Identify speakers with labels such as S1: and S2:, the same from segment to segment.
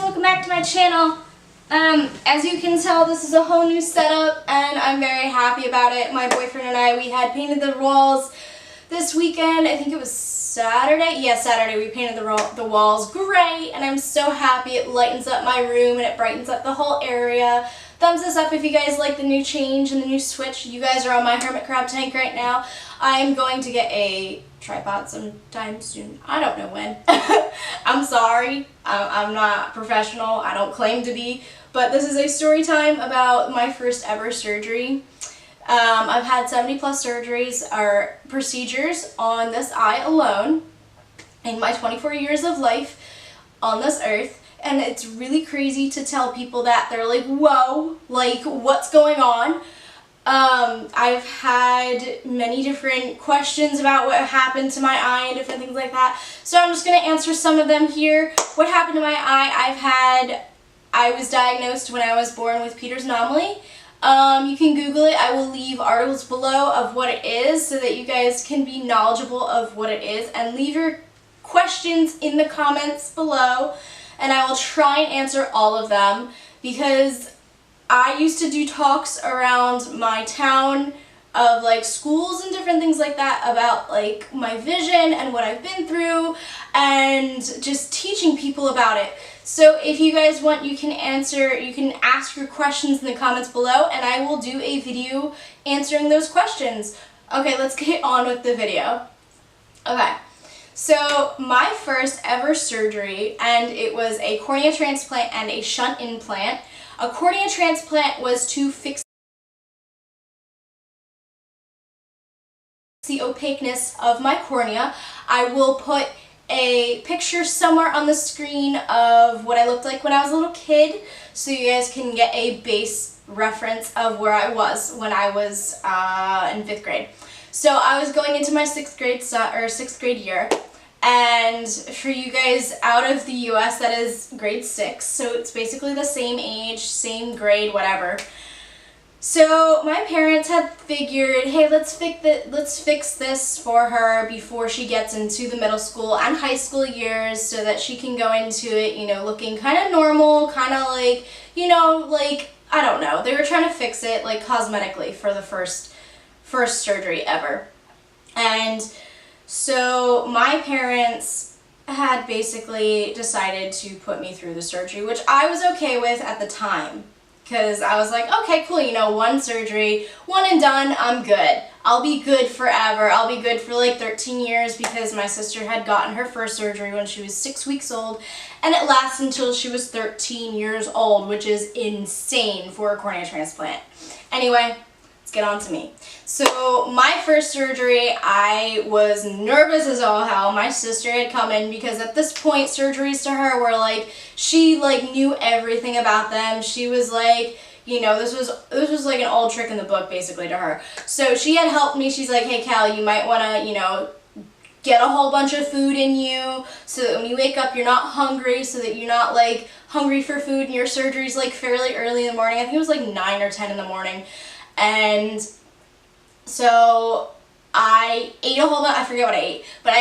S1: welcome back to my channel. As you can tell, this is a whole new setup and I'm very happy about it. My boyfriend and I, we had painted the walls this weekend. I think it was Saturday. Yeah, Saturday we painted the walls gray and I'm so happy. It lightens up my room and it brightens up the whole area. Thumbs this up if you guys like the new change and the new switch. You guys are on my hermit crab tank right now. I'm going to get a tripod sometime soon. I don't know when. I'm sorry. I'm not professional. I don't claim to be. But this is a story time about my first ever surgery. I've had 70 plus surgeries or procedures on this eye alone in my 24 years of life on this earth. And it's really crazy to tell people that. They're like, whoa, like what's going on? I've had many different questions about what happened to my eye and different things like that. So I'm just going to answer some of them here. What happened to my eye? I was diagnosed when I was born with Peters anomaly. You can Google it. I will leave articles below of what it is so that you guys can be knowledgeable of what it is, and leave your questions in the comments below and I will try and answer all of them, because I used to do talks around my town of like schools and different things like that about like my vision and what I've been through and just teaching people about it. So if you guys want, you can ask your questions in the comments below and I will do a video answering those questions. Okay, let's get on with the video. Okay, so my first ever surgery, and it was a cornea transplant and a shunt implant. A cornea transplant was to fix the opaqueness of my cornea. I will put a picture somewhere on the screen of what I looked like when I was a little kid, so you guys can get a base reference of where I was when I was in 5th grade. So I was going into my 6th grade year, and for you guys out of the US, that is grade 6, so it's basically the same age, same grade, whatever. So my parents had figured, hey, let's fix this for her before she gets into the middle school and high school years, so that she can go into it, you know, looking kind of normal, kind of like, you know, like, I don't know. They were trying to fix it like cosmetically for the first surgery ever. And so my parents had basically decided to put me through the surgery, which I was okay with at the time. Because I was like, okay, cool, you know, one surgery, one and done, I'm good. I'll be good forever. I'll be good for like 13 years, because my sister had gotten her first surgery when she was 6 weeks old, and it lasted until she was 13 years old, which is insane for a cornea transplant. Anyway, let's get on to me. So my first surgery, I was nervous as all hell. My sister had come in because at this point surgeries to her were like, she like knew everything about them. She was like, you know, this was like an old trick in the book basically to her. So she had helped me. She's like, hey Cal, you might want to, you know, get a whole bunch of food in you so that when you wake up you're not hungry, so that you're not like hungry for food, and your surgery's like fairly early in the morning. I think it was like 9 or 10 in the morning. And so I ate a whole bunch, I forget what I ate, but I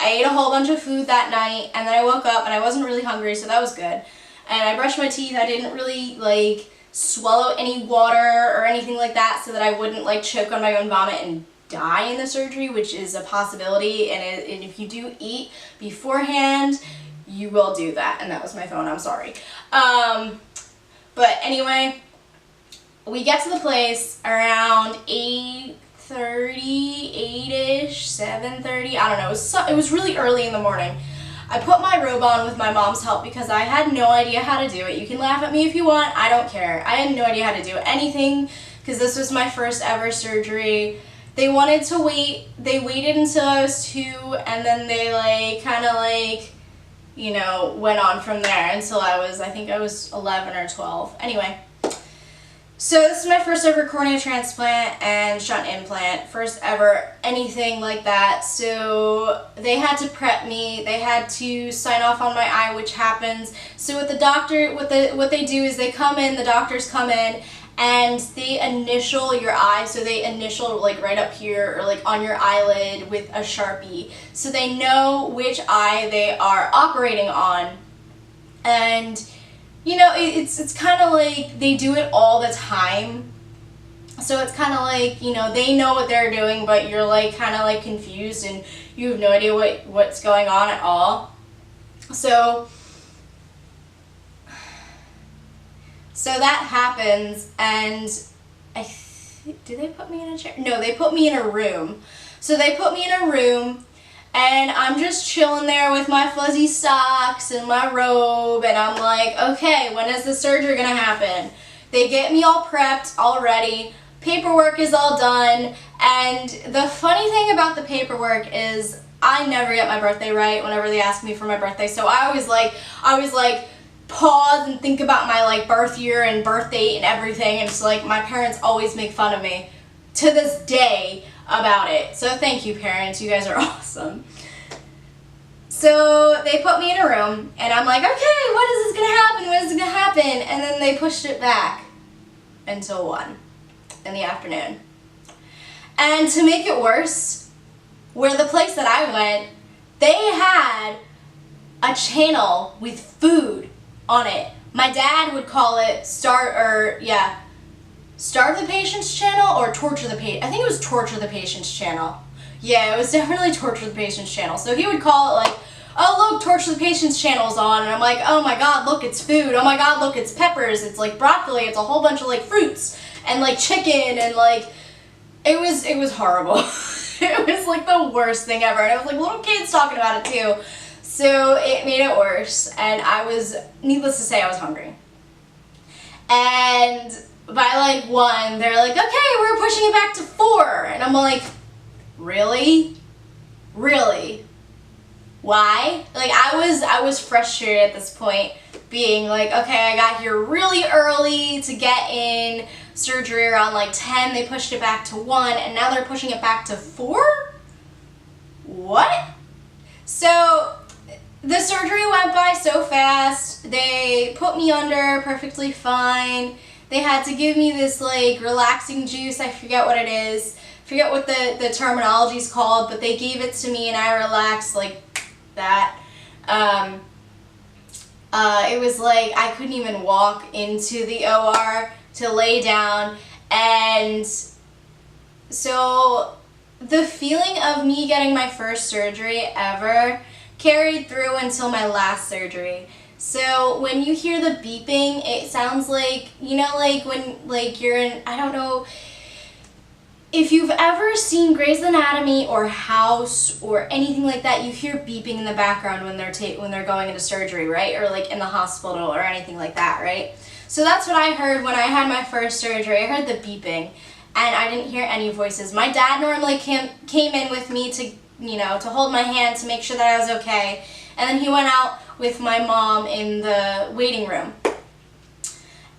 S1: ate a whole bunch of food that night, and then I woke up and I wasn't really hungry, so that was good. And I brushed my teeth. I didn't really like swallow any water or anything like that, so that I wouldn't like choke on my own vomit and die in the surgery, which is a possibility. And if you do eat beforehand, you will do that. And that was my phone, I'm sorry. But anyway, we get to the place around 8:30, 8-ish, 7:30, I don't know. It was really early in the morning. I put my robe on with my mom's help because I had no idea how to do it. You can laugh at me if you want, I don't care. I had no idea how to do anything because this was my first ever surgery. They wanted to wait. They waited until I was 2, and then they like kind of like, you know, went on from there until I think I was 11 or 12. Anyway. So this is my first ever cornea transplant and shunt implant, first ever anything like that. So they had to prep me, they had to sign off on my eye, which happens. So with the doctor, what they do is they come in, the doctors come in, and they initial your eye. So they initial like right up here or like on your eyelid with a Sharpie. So they know which eye they are operating on. And it's kind of like they do it all the time. So it's kind of like, they know what they're doing, but you're like kind of like confused and you have no idea what's going on at all. So that happens, and did they put me in a chair? No, they put me in a room. So they put me in a room, and I'm just chilling there with my fuzzy socks and my robe, and I'm like, okay, when is the surgery gonna happen? They get me all prepped, all ready. Paperwork is all done, and the funny thing about the paperwork is I never get my birthday right whenever they ask me for my birthday. So I always like pause and think about my like birth year and birth date and everything, and it's like my parents always make fun of me to this day about it. So thank you, parents, you guys are awesome. So they put me in a room, and I'm like, okay, when is this gonna happen? When is it gonna happen? And then they pushed it back until 1 in the afternoon. And to make it worse, where the place that I went, they had a channel with food on it. My dad would call it Starve the Patient's channel or Torture the Patient. I think it was Torture the Patient's channel. Yeah, it was definitely Torture the Patient's channel. So he would call it like, oh look, Torture the Patient's channel's on, and I'm like, oh my god, look, it's food. Oh my god, look, it's peppers. It's like broccoli. It's a whole bunch of like fruits and like chicken, and like it was horrible. It was like the worst thing ever, and I was like little kids talking about it too. So it made it worse, and needless to say, I was hungry. And by like 1, they're like, okay, we're pushing it back to 4. And I'm like, really? Really? Why? Like, I was frustrated at this point, being like, okay, I got here really early to get in surgery around like 10. They pushed it back to 1, and now they're pushing it back to 4? What? So the surgery went by so fast. They put me under perfectly fine. They had to give me this like relaxing juice. I forget what it is. Forget what the terminology is called, but they gave it to me and I relaxed like that. It was like I couldn't even walk into the OR to lay down, and so the feeling of me getting my first surgery ever carried through until my last surgery. So when you hear the beeping, it sounds like, like when like you're in, I don't know if you've ever seen Grey's Anatomy or House or anything like that, you hear beeping in the background when they're going into surgery, right? Or like in the hospital or anything like that, right? So that's what I heard when I had my first surgery. I heard the beeping, and I didn't hear any voices. My dad normally came in with me to to hold my hand to make sure that I was okay. And then he went out with my mom in the waiting room.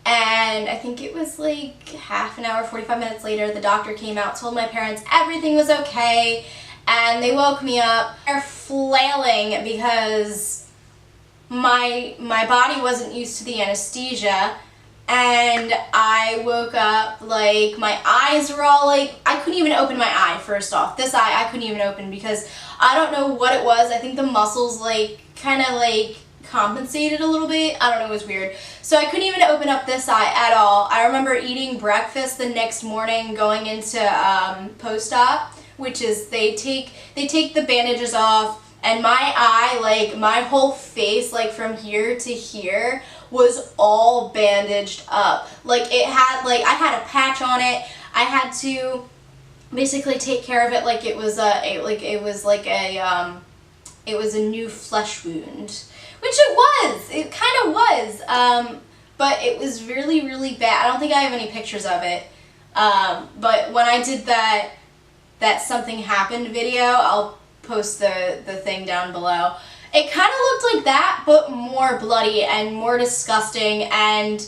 S1: And I think it was like half an hour, 45 minutes later, the doctor came out, told my parents everything was okay, and they woke me up. They're flailing because my body wasn't used to the anesthesia, and I woke up like my eyes were all like, I couldn't even open my eye. First off, this eye I couldn't even open because I don't know what it was. I think the muscles like kind of like compensated a little bit. I don't know, it was weird. So I couldn't even open up this eye at all. I remember eating breakfast the next morning, going into post-op, which is they take the bandages off, and my eye, like my whole face, like from here to here, was all bandaged up. Like it had, like I had a patch on it. I had to basically take care of it like it was it was a new flesh wound, which it was. It kind of was, but it was really, really bad. I don't think I have any pictures of it. But when I did that something happened video, I'll post the thing down below. It kind of looked like that, but more bloody and more disgusting. And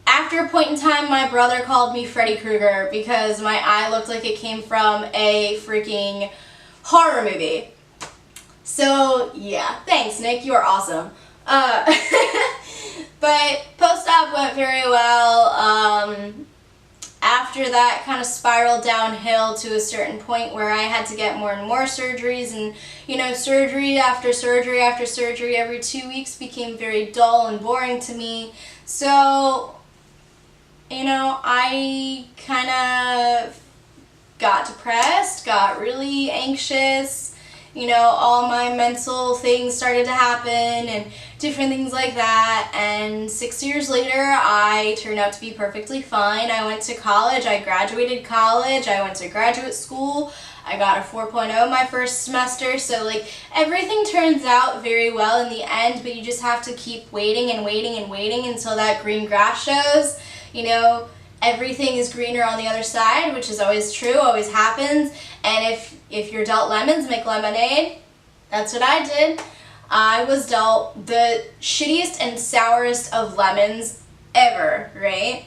S1: after a point in time, my brother called me Freddy Krueger because my eye looked like it came from a freaking horror movie. So yeah, thanks Nick, you are awesome. But post-op went very well. After after that kind of spiraled downhill to a certain point where I had to get more and more surgeries, and you know, surgery after surgery after surgery every 2 weeks became very dull and boring to me. So, you know, I kind of got depressed, got really anxious. You know, all my mental things started to happen and different things like that. And 6 years later, I turned out to be perfectly fine. I went to college. I graduated college. I went to graduate school. I got a 4.0 my first semester. So, like, everything turns out very well in the end, but you just have to keep waiting and waiting and waiting until that green grass shows. You know, everything is greener on the other side, which is always true, always happens. And if you're dealt lemons, make lemonade. That's what I did. I was dealt the shittiest and sourest of lemons ever, right?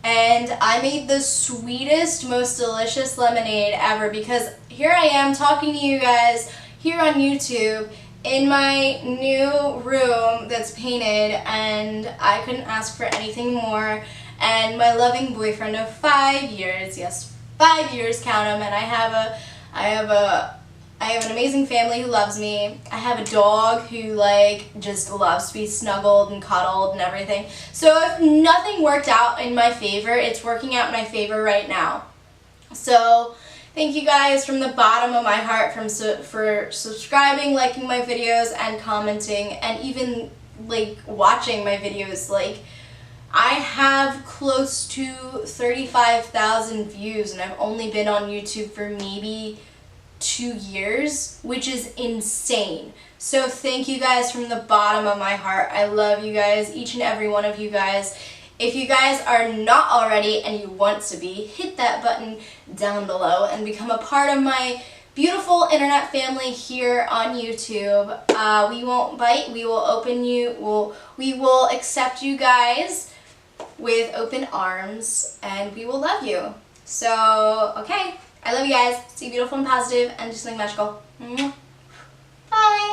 S1: And I made the sweetest, most delicious lemonade ever, because here I am talking to you guys here on YouTube in my new room that's painted, and I couldn't ask for anything more. And my loving boyfriend of 5 years, yes, 5 years, count them, and I have an amazing family who loves me. I have a dog who, like, just loves to be snuggled and cuddled and everything. So if nothing worked out in my favor, it's working out in my favor right now. So thank you guys from the bottom of my heart for subscribing, liking my videos, and commenting, and even, like, watching my videos. Like, I have close to 35,000 views, and I've only been on YouTube for maybe 2 years, which is insane. So thank you guys from the bottom of my heart. I love you guys, each and every one of you guys. If you guys are not already and you want to be, hit that button down below and become a part of my beautiful internet family here on YouTube. We won't bite. We will open you. We will accept you guys with open arms, and we will love you. So, okay. I love you guys. Stay beautiful and positive and do something magical. Bye.